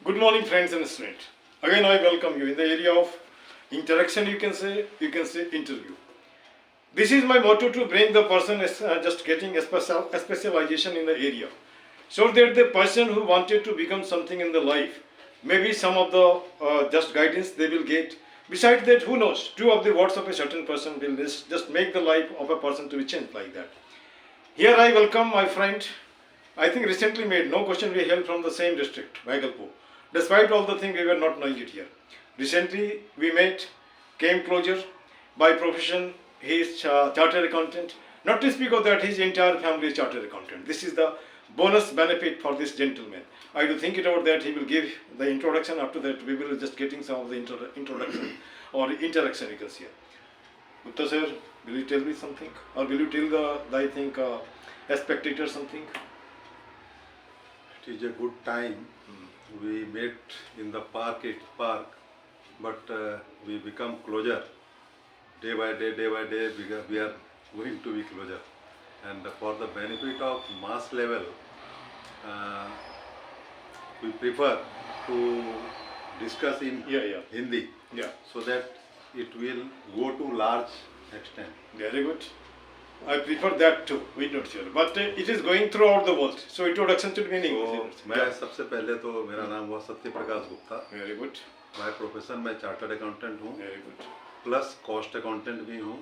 Good morning, friends and students. Again, I welcome you in the area of interaction. You can say interview. This is my motto to bring the person just getting a specialization in the area, so that the person who wanted to become something in the life, maybe some of the just guidance they will get. Besides that, who knows? Two of the words of a certain person will just make the life of a person to be changed like that. Here I welcome my friend. I think recently made, no question we hail from the same district, Bhagalpur. Despite all the things, we were not knowing it here. Recently we met, came closer. By profession, he is chartered accountant. Not to speak of that, his entire family is chartered accountant. This is the bonus benefit for this gentleman. I do think it out that he will give the introduction. After that, we will just getting some of the introduction or interaction you can see. Gupta sir, will you tell me something? Or will you tell a spectator something? It is a good time. We met in the park, but we become closer. Day by day, we are going to be closer. And for the benefit of mass level, we prefer to discuss in Hindi, so that it will go to large extent. Very good. I prefer that too. We not sure, but it is going throughout the world. So introduction to meaning. तो मैं सबसे पहले तो मेरा नाम हुआ Satya Prakash Gupta. Very good. By profession मैं chartered accountant हूँ. Very good. Plus cost accountant भी हूँ.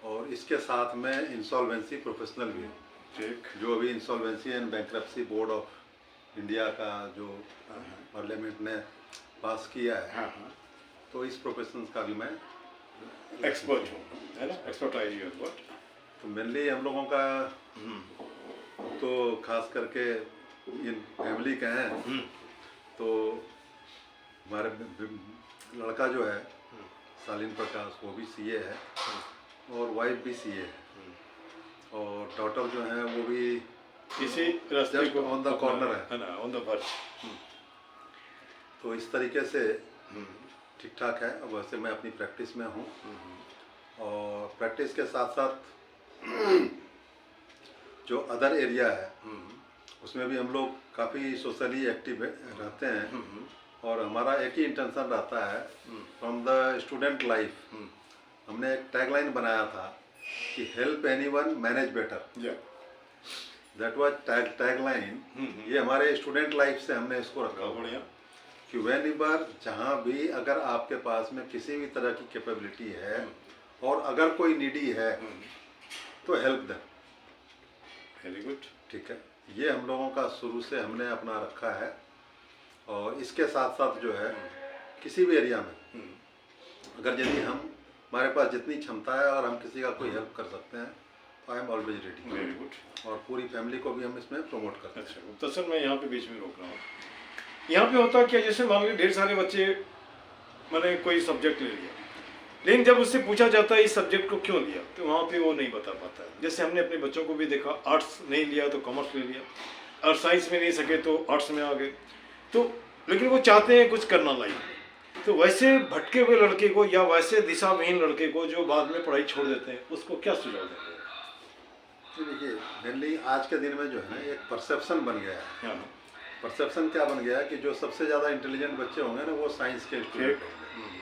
और इसके साथ मैं इंसॉल्वेंसी प्रोफेशनल भी हूँ. ठीक. जो अभी insolvency and bankruptcy board of India का जो पार्लियामेंट ने पास किया है, तो इस प्रोफेशन का भी मैं एक्सपर्ट हूँ, है ना? Expertise your what? तो मेनली हम लोगों का तो खास करके इन फैमिली के हैं, तो हमारे लड़का जो है शालीन प्रकाश, वो भी सीए है और वाइफ भी सीए है, और डॉटर जो है वो भी इसी रास्ते को ऑन द कॉर्नर है ना, ऑन द वर्च. तो इस तरीके से ठीक ठाक है. अब वैसे मैं अपनी प्रैक्टिस में हूँ, और प्रैक्टिस के साथ साथ जो अदर एरिया है उसमें भी हम लोग काफ़ी सोशली एक्टिव रहते हैं. और हमारा एक ही इंटेंशन रहता है, फ्रॉम द स्टूडेंट लाइफ. हमने एक टैगलाइन बनाया था कि help anyone manage better. That was tagline. ये हमारे स्टूडेंट लाइफ से हमने इसको रखा. बढ़िया. कि व्हेनेवर जहाँ भी अगर आपके पास में किसी भी तरह की कैपेबिलिटी है और अगर कोई नीडी है तो हेल्प देम. Very good. ठीक है. ये हम लोगों का शुरू से हमने अपना रखा है. और इसके साथ साथ जो है किसी भी एरिया में अगर यदि हमारे पास जितनी क्षमता है और हम किसी का कोई हेल्प कर सकते हैं, तो I am always ready. Very good. और पूरी फैमिली को भी हम इसमें प्रमोट करते हैं. अच्छा गुप्ता सर, मैं यहाँ पे बीच में रोक रहा हूँ. यहाँ पे होता क्या, जैसे मान लीजिए ढेर सारे बच्चे मैंने कोई सब्जेक्ट ले लिया, लेकिन जब उससे पूछा जाता है इस सब्जेक्ट को क्यों लिया, तो वहाँ पे वो नहीं बता पाता है. जैसे हमने अपने बच्चों को भी देखा, आर्ट्स नहीं लिया तो कॉमर्स ले लिया, और साइंस में नहीं सके तो आर्ट्स में आ गए. तो लेकिन वो चाहते हैं कुछ करना लाइफ. तो वैसे भटके हुए लड़के को या वैसे दिशाविहीन लड़के को जो बाद में पढ़ाई छोड़ देते हैं, उसको क्या सुझाव देंगे? देखिए, मेनली आज के दिन में जो है एक परसेप्शन बन गया है. परसेप्शन क्या बन गया है कि जो सबसे ज़्यादा इंटेलिजेंट बच्चे होंगे ना, वो साइंस के स्टूडेंट होंगे.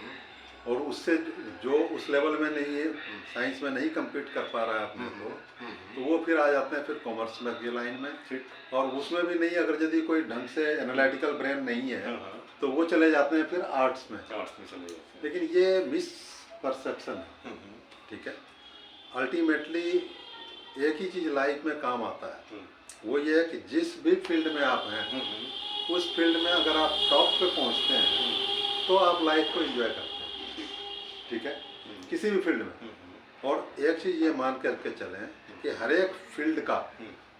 और उससे जो उस लेवल में नहीं है, साइंस में नहीं कम्पीट कर पा रहा है अपने को, तो वो फिर आ जाते हैं फिर कॉमर्स की लाइन में. और उसमें भी नहीं, अगर यदि कोई ढंग से एनालिटिकल ब्रेन नहीं है, तो वो चले जाते हैं फिर आर्ट्स में. चले जाते हैं. लेकिन ये मिस परसेप्शन है. ठीक है. अल्टीमेटली एक ही चीज़ लाइफ में काम आता है, वो ये है कि जिस भी फील्ड में आप हैं, उस फील्ड में अगर आप टॉप पे पहुंचते हैं तो आप लाइफ को एंजॉय करते हैं. ठीक है. किसी भी फील्ड में. और एक चीज़ ये मान करके चलें कि हर एक फील्ड का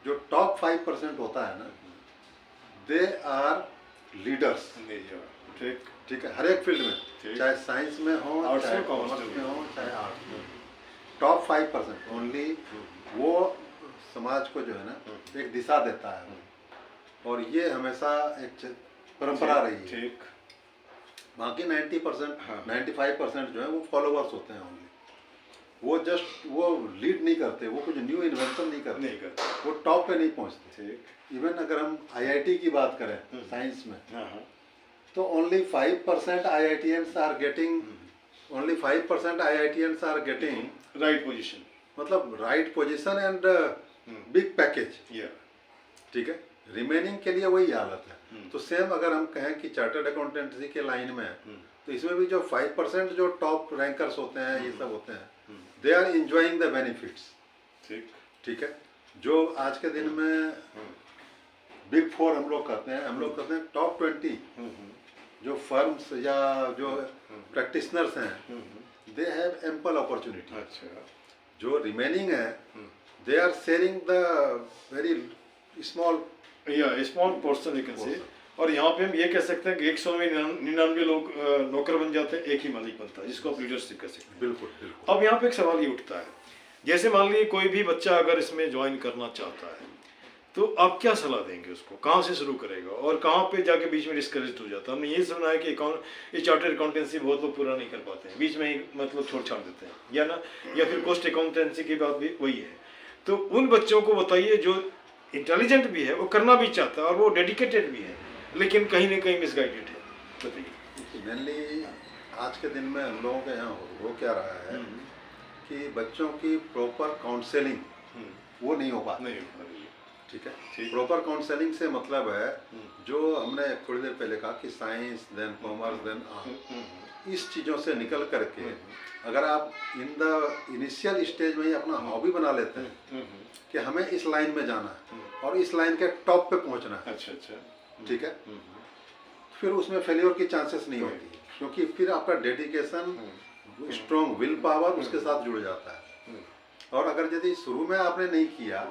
जो टॉप 5% होता है ना, दे आर लीडर्स. ठीक है. हर एक फील्ड में, चाहे साइंस में हो, चाहे कॉमर्स में हो, चाहे आर्ट्स में, टॉप 5% ओनली वो समाज को जो है ना एक दिशा देता है. और ये हमेशा एक परंपरा रही है. ठीक. बाकी 90% 95% जो है वो फॉलोवर्स होते हैं ओनली. वो जस्ट वो लीड नहीं करते, वो कुछ न्यू इन्वेंशन नहीं करते, वो टॉप पे नहीं पहुंचते. इवन अगर हम आईआईटी की बात करें साइंस में, तो only 5% IITians are getting, only 5% IITians are getting right position, मतलब right position and big package, या ठीक है। रिमेनिंग के लिए वही हालत है। तो सेम अगर हम कहें कि चार्टर्ड अकाउंटेंसी के लाइन में, तो इसमें भी जो 5% जो टॉप रैंकर्स होते हैं, ये सब होते हैं, they are enjoying the benefits, ठीक, ठीक है। जो आज के दिन में बिग फोर हम लोग कहते हैं टॉप 20 जो फर्म्स या जो प्रैक्टिशनर्स हैं, दे हैव एम्पल अपॉर्चुनिटी। अच्छा, जो रिमेनिंग है, they are sharing the very small, या small portion you can say. और यहाँ पे हम ये कह सकते हैं कि 100 में 99 लोग नौकर बन जाते हैं, एक ही मालिक बनता है, जिसको आप लीडरशिप कह सकते हैं। बिल्कुल बिल्कुल। अब यहाँ पे एक सवाल ये उठता है, जैसे मान लीजिए कोई भी बच्चा अगर इसमें ज्वाइन करना चाहता है, तो आप क्या सलाह देंगे उसको, कहाँ से शुरू करेगा और कहाँ पे जाके बीच में डिस्करेज हो जाता है? हमने ये सुना है कि ये चार्टर्ड अकाउंटेंसी बहुत लोग पूरा नहीं कर पाते हैं, बीच में ही मतलब छोड़ छाड़ देते हैं, या ना, या फिर कॉस्ट अकाउंटेंसी की बात भी वही है। तो उन बच्चों को बताइए जो इंटेलिजेंट भी है, वो करना भी चाहता है और वो डेडिकेटेड भी है, लेकिन कहीं ना कहीं मिसगाइडेड है, बताइए। मेनली आज के दिन में हम लोगों के यहाँ हो क्या रहा है कि बच्चों की प्रॉपर काउंसलिंग वो नहीं हो पाती, नहीं हो पा रही है, ठीक है। ठीक। प्रॉपर काउंसलिंग से मतलब है जो हमने थोड़ी देर पहले कहा कि science then commerce then art, इस चीज़ों से निकल करके अगर आप इन द इनिशियल स्टेज में ही अपना हॉबी बना लेते हैं कि हमें इस लाइन में जाना है और इस लाइन के टॉप पे पहुंचना है, अच्छा अच्छा, ठीक है, फिर उसमें फेलियर की चांसेस नहीं होती, क्योंकि फिर आपका डेडिकेशन, स्ट्रॉन्ग विल पावर उसके साथ जुड़ जाता है। और अगर यदि शुरू में आपने नहीं किया,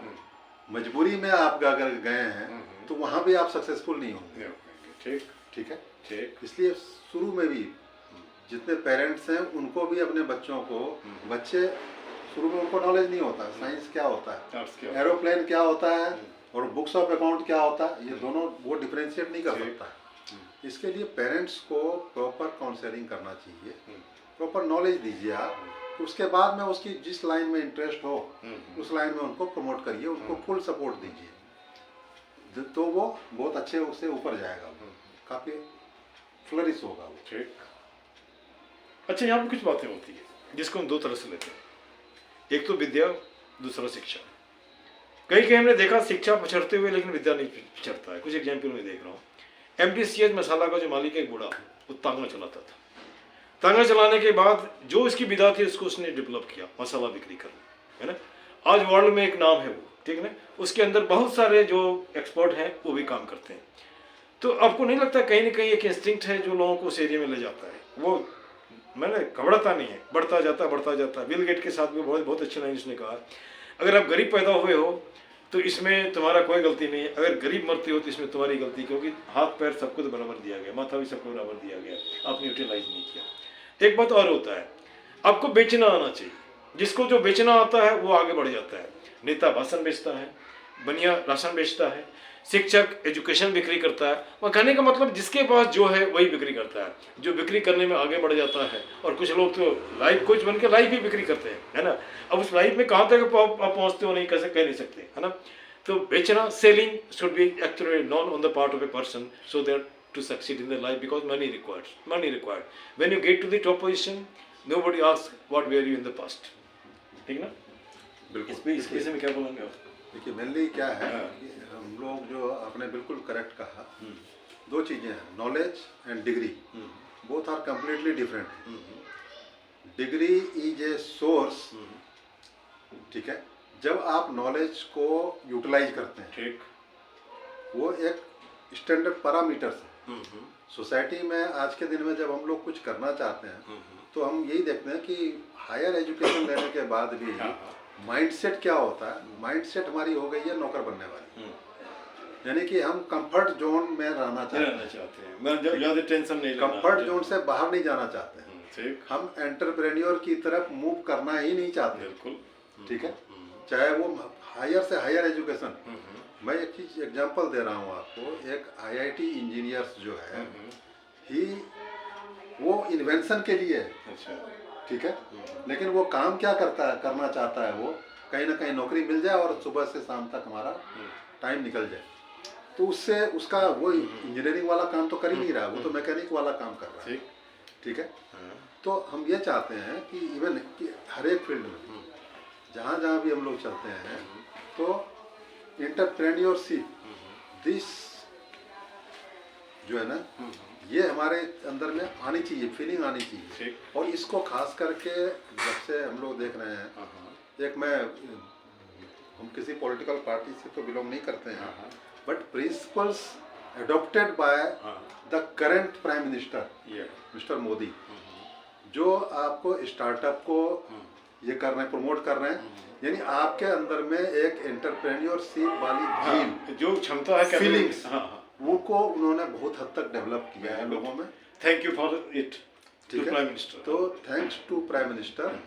मजबूरी में आप अगर गए हैं, तो वहाँ भी आप सक्सेसफुल नहीं होंगे, ठीक ठीक है। ठीक, इसलिए शुरू में भी जितने पेरेंट्स हैं उनको भी अपने बच्चों को, बच्चे शुरू में उनको नॉलेज नहीं होता साइंस क्या होता है, आर्ट्स क्या, एरोप्लेन क्या होता है और बुक्स ऑफ अकाउंट क्या होता है, ये दोनों वो डिफरेंशिएट नहीं कर सकता। इसके लिए पेरेंट्स को प्रॉपर काउंसलिंग करना चाहिए, प्रॉपर नॉलेज दीजिए आप, उसके बाद में उसकी जिस लाइन में इंटरेस्ट हो उस लाइन में उनको प्रमोट करिए, उनको फुल सपोर्ट दीजिए, तो वो बहुत अच्छे उससे ऊपर जाएगा, काफ़ी फ्लरिश होगा वो। ठीक। अच्छा, यहाँ पे कुछ बातें होती है जिसको हम दो तरह से लेते हैं, एक तो विद्या, दूसरा शिक्षा। कहीं कहीं हमने देखा शिक्षा पछड़ते हुए लेकिन विद्या नहीं पछड़ता है। कुछ एग्जाम्पल में देख रहा हूँ, MDCH मसाला का जो मालिक एक बूढ़ा, वो तांगा चलाता था। तांगा चलाने के बाद जो इसकी विधा थी उसको उसने डेवलप किया, मसाला बिक्री करना, है ना। आज वर्ल्ड में एक नाम है वो, ठीक है ना। उसके अंदर बहुत सारे जो एक्सपर्ट हैं वो भी काम करते हैं। तो आपको नहीं लगता कहीं ना कहीं एक इंस्टिंक्ट है जो लोगों को उस एरिया में ले जाता है? वो मैंने घबराता नहीं है, बढ़ता जाता है। बिल गेट के साथ भी बहुत अच्छी लाइन उसने कहा, अगर आप गरीब पैदा हुए हो तो इसमें तुम्हारा कोई गलती नहीं है, अगर गरीब मरते हो तो इसमें तुम्हारी गलती, क्योंकि हाथ पैर सबको तो बराबर दिया गया, माथा भी सबको बराबर दिया गया, आपने यूटिलाइज नहीं किया। एक बात और होता है, आपको बेचना आना चाहिए। जिसको जो बेचना आता है वो आगे बढ़ जाता है। नेता भाषण बेचता है, बनिया राशन बेचता है, शिक्षक एजुकेशन बिक्री करता है। वह कहने का मतलब जिसके पास जो है वही बिक्री करता है, जो बिक्री करने में आगे बढ़ जाता है। और कुछ लोग तो लाइफ कोच बन के लाइफ ही बिक्री करते हैं, है ना। अब उस लाइफ में कहाँ तक आप पहुँचते हो नहीं कैसे कह नहीं सकते, है ना। तो बेचना, selling should be actually non on the part of a person so that to succeed in their life, because money required. When you get to the top position, nobody asks what were you in the past, ठीक ना। बिल्कुल। इस विषय में क्या बोलेंगे आप? देखिए मेनली क्या है कि हम लोग जो आपने बिल्कुल करेक्ट कहा, दो चीज़ें हैं, knowledge and degree, both are completely different. Degree is a source, ठीक है, जब आप नॉलेज को यूटिलाइज करते हैं, ठीक, वो एक स्टैंडर्ड पैरामीटर्स है। सोसाइटी में आज के दिन में जब हम लोग कुछ करना चाहते हैं तो हम यही देखते हैं कि हायर एजुकेशन लेने के बाद भी माइंडसेट क्या होता है। माइंडसेट हमारी हो गई है नौकर बनने वाली, यानी कि हम कंफर्ट जोन में रहना चाहते हैं, मैं ज़्यादा टेंशन नहीं लेना, कंफर्ट जोन से बाहर नहीं जाना चाहते हैं, ठीक। हम एंटरप्रेन्योर की तरफ मूव करना ही नहीं चाहते, बिल्कुल, ठीक है, चाहे वो हायर से हायर एजुकेशन। मैं एक चीज एग्जांपल दे रहा हूँ आपको, एक IIT इंजीनियर्स जो है ही वो इन्वेंशन के लिए, अच्छा, ठीक है, लेकिन वो काम क्या करना चाहता है, वो कहीं ना कहीं नौकरी मिल जाए और सुबह से शाम तक हमारा टाइम निकल जाए। तो उससे उसका वो इंजीनियरिंग वाला काम तो कर ही नहीं रहा, वो तो मैकेनिक वाला काम कर रहा है। ठीक। ठीक है। तो हम ये चाहते हैं कि इवन कि हर एक फील्ड में जहाँ जहाँ भी हम लोग चलते हैं तो एंटरप्रेन्योरशिप दिस जो है ना, ये हमारे अंदर में आनी चाहिए, फीलिंग आनी चाहिए। ठीक। और इसको खास करके जब से हम लोग देख रहे हैं, एक हम किसी पॉलिटिकल पार्टी से तो बिलोंग नहीं करते हैं, but principles adopted by the current prime minister mister Modi, जो आपको स्टार्टअप को ये कर रहे हैं, प्रमोट कर रहे हैं, यानी आपके अंदर में एक एंटरप्रेन्योरशिप वाली हाँ, जो क्षमता है, फीलिंग्स, हाँ, वो को उन्होंने बहुत हद तक डेवलप किया है लोगों में। Thank you for it to ठीक है। Prime minister. तो थैंक्स टू प्राइम मिनिस्टर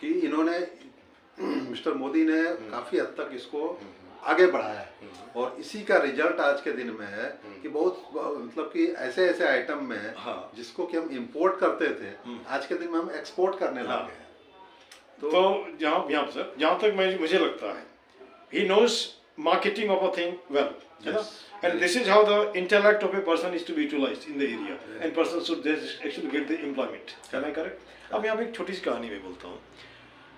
कि इन्होंने मिस्टर मोदी ने काफी हद तक इसको आगे बढ़ाया है, और इसी का रिजल्ट आज के दिन में है कि बहुत मतलब कि ऐसे ऐसे आइटम में जिसको कि हम इंपोर्ट करते थे, आज के दिन में हम एक्सपोर्ट करने लगे हैं। तो यहाँ सर, जहाँ तक मुझे लगता है, he knows marketing of a thing well, है ना? And this is how the intellect of a person is to be utilized in the area, and person should actually get the employment. Am I correct? अब यहाँ पे एक छोटी सी कहानी मैं बोलता हूँ।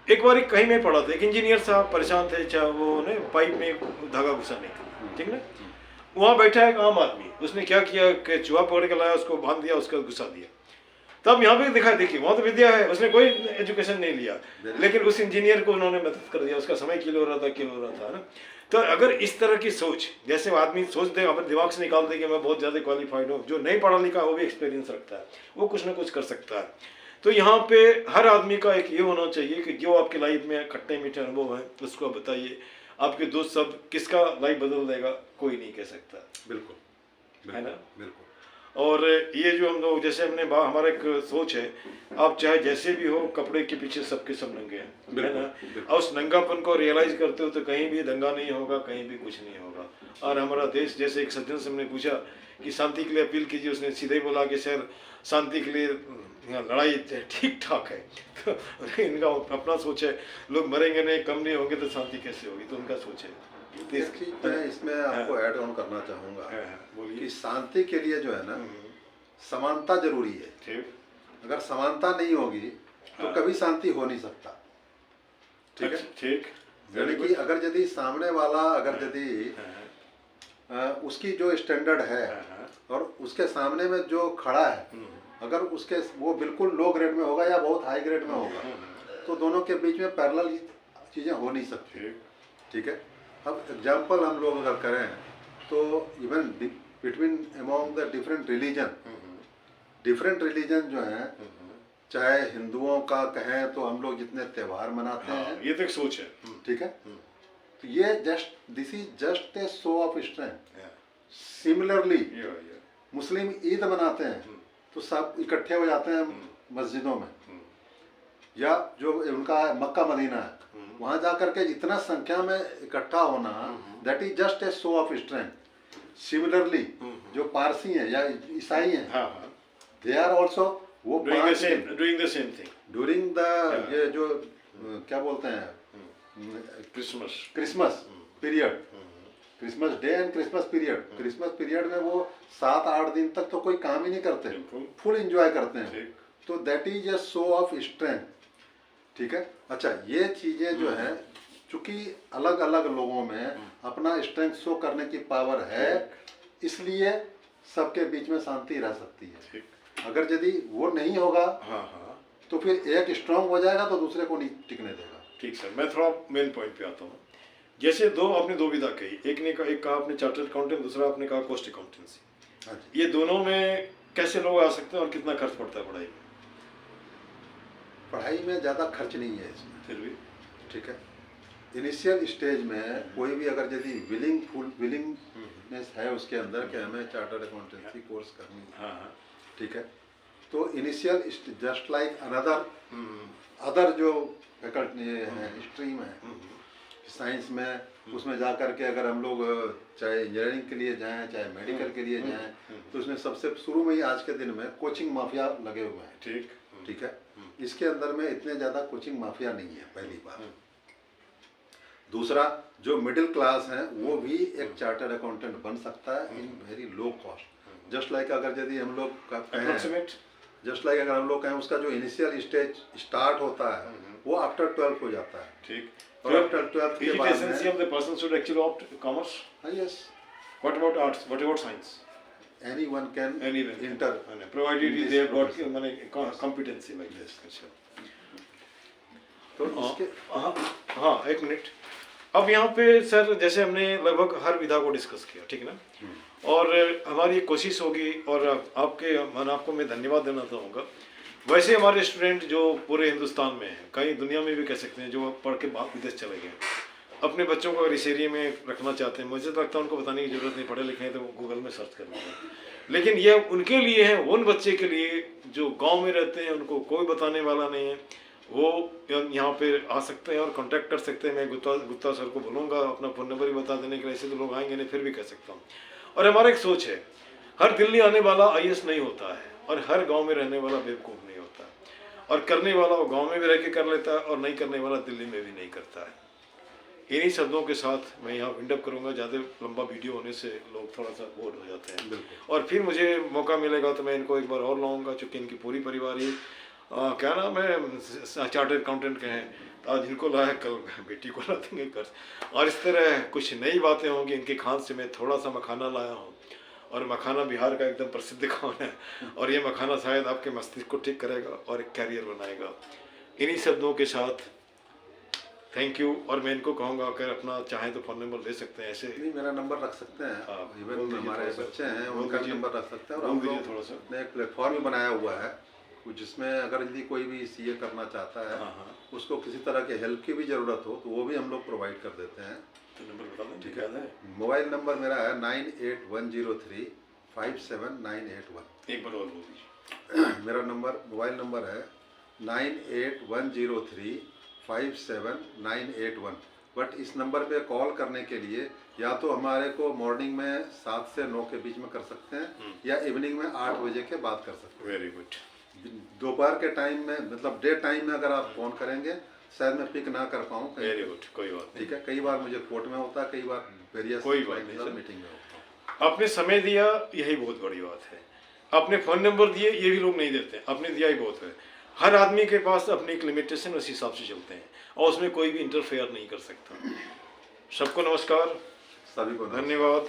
एक बार कहीं में पढ़ा था, एक इंजीनियर साहब परेशान थे, चाहे वो ने पाइप में धागा घुसा नहीं था, ठीक ना? वहाँ बैठा है एक आम आदमी, उसने क्या किया कि चूहा पकड़ के लाया, उसको बांध दिया, उसका घुसा दिया। तब यहाँ पे दिखा, देखिए वहाँ तो विद्या है, उसने कोई एजुकेशन नहीं लिया, लेकिन उस इंजीनियर को उन्होंने मदद कर दिया, उसका समय किल हो रहा था ना। तो अगर इस तरह की सोच, जैसे आदमी सोच दे, अपने दिमाग से निकाल दे कि मैं बहुत ज़्यादा क्वालिफाइड हूँ, जो नहीं पढ़ा लिखा वो भी एक्सपीरियंस रखता है, वो कुछ ना कुछ कर सकता है। तो यहाँ पे हर आदमी का एक ये होना चाहिए कि जो आपकी लाइफ में खट्टे मीठे अनुभव है उसको आप बताइए। आपके दोस्त सब किसका लाइफ बदल देगा कोई नहीं कह सकता। बिल्कुल, है ना? बिल्कुल। और ये जो हम लोग, जैसे हमारा एक सोच है, आप चाहे जैसे भी हो, कपड़े के पीछे सबके सब नंगे हैं, है ना? और उस नंगापन को रियलाइज करते हो तो कहीं भी दंगा नहीं होगा, कहीं भी कुछ नहीं होगा। और हमारा देश, जैसे एक सज्जन से हमने पूछा कि शांति के लिए अपील कीजिए, उसने सीधे ही बोला कि सर शांति के लिए लड़ाई ठीक ठाक है। तो इनका अपना सोच है, लोग मरेंगे नहीं, कम नहीं होंगे तो शांति कैसे होगी, तो उनका सोच है। मैं इसमें आपको ऐड ऑन करना चाहूँगा कि शांति के लिए जो है ना, समानता जरूरी है। ठीक। अगर समानता नहीं होगी तो कभी शांति हो नहीं सकता। ठीक है। ठीक। यानी कि अगर यदि सामने वाला, अगर यदि उसकी जो स्टैंडर्ड है और उसके सामने में जो खड़ा है, अगर उसके वो बिल्कुल लो ग्रेड में होगा या बहुत हाई ग्रेड में होगा, तो दोनों के बीच में पैरेलल चीज़ें हो नहीं सकती। ठीक है। अब एग्जाम्पल हम लोग अगर करें तो even between among the different religion जो हैं, चाहे हिंदुओं का कहें तो हम लोग जितने त्यौहार मनाते हैं, ये तो एक सोच है। ठीक है। तो ये this is just a show of strength. Similarly मुस्लिम ईद मनाते हैं तो सब इकट्ठे हो जाते हैं मस्जिदों में, या जो उनका मक्का मदीना है, वहाँ जा करके इतना संख्या में इकट्ठा होना, that is just a show of strength. Similarly जो पारसी हैं या ईसाई हैं, दे आर ऑल्सो वो doing the same thing during the ये जो क्या बोलते हैं, Christmas period, Christmas day and Christmas period में वो 7-8 दिन तक तो कोई काम ही नहीं करते, फुल एंजॉय करते हैं। तो that is a show of strength. ठीक है। अच्छा, ये चीजें जो हैं, चूंकि अलग अलग लोगों में अपना स्ट्रेंथ शो करने की पावर है, इसलिए सबके बीच में शांति रह सकती है। अगर यदि वो नहीं होगा तो फिर एक स्ट्रांग हो जाएगा तो दूसरे को नहीं टिकने देगा। ठीक सर, मैं थोड़ा मेन पॉइंट पे आता हूँ। जैसे आपने दो विधा कही, एक कहा आपने चार्टर्ड अकाउंटेंट, दूसरा आपने कहा कॉस्ट अकाउंटेंसी। ये दोनों में कैसे लोग आ सकते हैं और कितना खर्च पड़ता है पढ़ाई में? पढ़ाई में ज़्यादा खर्च नहीं है इसमें, फिर भी ठीक है। इनिशियल स्टेज में कोई भी अगर यदि विलिंगनेस है उसके अंदर कि हमें चार्टर्ड अकाउंटेंसी कोर्स करनी है, ठीक है, तो इनिशियल जस्ट लाइक अदर जो फैकल्टी है, स्ट्रीम है साइंस में, उसमें जा कर के अगर हम लोग चाहे इंजीनियरिंग के लिए जाएं, चाहे मेडिकल के लिए जाएं, तो उसमें सबसे शुरू में ही आज के दिन में कोचिंग माफिया लगे हुए हैं। ठीक है। इसके अंदर में इतने ज़्यादा कोचिंग माफिया नहीं है, पहली बात। दूसरा जो मिडिल क्लास है वो भी एक चार्टर्ड अकाउंटेंट बन सकता है in very low cost. Just like अगर यदि हम लोग अप्रोक्सीमेट जस्ट लाइक अगर हम लोग कहें उसका जो इनिशियल स्टेज स्टार्ट होता है वो आफ्टर 12 हो जाता है। ठीक। और आफ्टर 12 Is के it बाद essential of the person should actually opt commerce? Yes What about arts? What about science? Anyone can Anyway, inter provided in they this have got profession. माने competency like this. अच्छा। तो इसके हाँ एक minute. अब यहाँ पे सर जैसे हमने लगभग हर विधा को डिस्कस किया, ठीक है ना, और हमारी कोशिश होगी और आपको मैं धन्यवाद देना चाहूँगा। वैसे हमारे स्टूडेंट जो पूरे हिंदुस्तान में हैं, कहीं दुनिया में भी कह सकते हैं, जो पढ़ के बाहर विदेश चले गए, अपने बच्चों को अगर इस एरिया में रखना चाहते हैं, मुझे तो लगता है उनको बताने की जरूरत नहीं, पढ़े लिखे हैं तो गूगल में सर्च कर लेंगे। लेकिन ये उनके लिए है, उन बच्चे के लिए जो गांव में रहते हैं, उनको कोई बताने वाला नहीं है, वो यहाँ पे आ सकते हैं और कांटेक्ट कर सकते हैं। मैं गुप्ता सर को बोलूँगा अपना फ़ोन नंबर ही बता देने के लिए, ऐसे तो लोग आएंगे नहीं, फिर भी कह सकता हूँ। और हमारा एक सोच है, हर दिल्ली आने वाला IAS नहीं होता है और हर गांव में रहने वाला बेवकूफ़ नहीं होता, और करने वाला वो गांव में भी रह के कर लेता है और नहीं करने वाला दिल्ली में भी नहीं करता है। इन्हीं शब्दों के साथ मैं यहाँ विंड अप करूँगा, ज़्यादा लंबा वीडियो होने से लोग थोड़ा सा बोर हो जाते हैं। और फिर मुझे मौका मिलेगा तो मैं इनको एक बार और लाऊंगा, चूँकि इनकी पूरी परिवार ही क्या नाम है, चार्टर्ड अकाउंटेंट के हैं। आज इनको लाया, कल बेटी को ला देंगे कर, और इस तरह कुछ नई बातें होंगी। इनके खान से मैं थोड़ा सा मखाना लाया हूँ, और मखाना बिहार का एकदम प्रसिद्ध खान है, और ये मखाना शायद आपके मस्तिष्क को ठीक करेगा और एक कैरियर बनाएगा। इन्हीं शब्दों के साथ थैंक यू। और मैं इनको कहूँगा अगर अपना चाहें तो फ़ोन नंबर दे सकते हैं, ऐसे नहीं मेरा नंबर रख सकते हैं, इवन हमारे बच्चे हैं बोल उनका दीजिए। नंबर रख सकते हैं। और बोल हम दीजिए लोग थोड़ा सा। ने एक प्लेटफॉर्म भी बनाया हुआ है जिसमें अगर यदि कोई भी CA करना चाहता है, उसको किसी तरह के हेल्प की भी ज़रूरत हो तो वो भी हम लोग प्रोवाइड कर देते हैं। तो नंबर बता दें, ठीक है? मोबाइल नंबर मेरा है 9810357981। एक बार और बोल दीजिए। मेरा मोबाइल नंबर है 9810357981। बट इस नंबर पे कॉल करने के लिए या तो हमारे को मॉर्निंग में 7 से 9 के बीच में कर सकते हैं, या इवनिंग में 8 बजे के बाद कर सकते हैं। Very good. दोपहर के टाइम में, मतलब डे टाइम में अगर आप फोन करेंगे शायद मैं पिक ना कर पाऊँ। वेरी गुड, कोई बात नहीं। ठीक है, कई बार मुझे कोर्ट में होता है, कई बार वेरियस कोई बात नहीं सर। मीटिंग में होता है। आपने समय दिया, यही बहुत बड़ी बात है। आपने फ़ोन नंबर दिए, ये भी लोग नहीं देते, आपने दिया ही बहुत है। हर आदमी के पास अपनी एक लिमिटेशन, उस हिसाब से चलते हैं, और उसमें कोई भी इंटरफेयर नहीं कर सकता। सबको नमस्कार, सभी को धन्यवाद।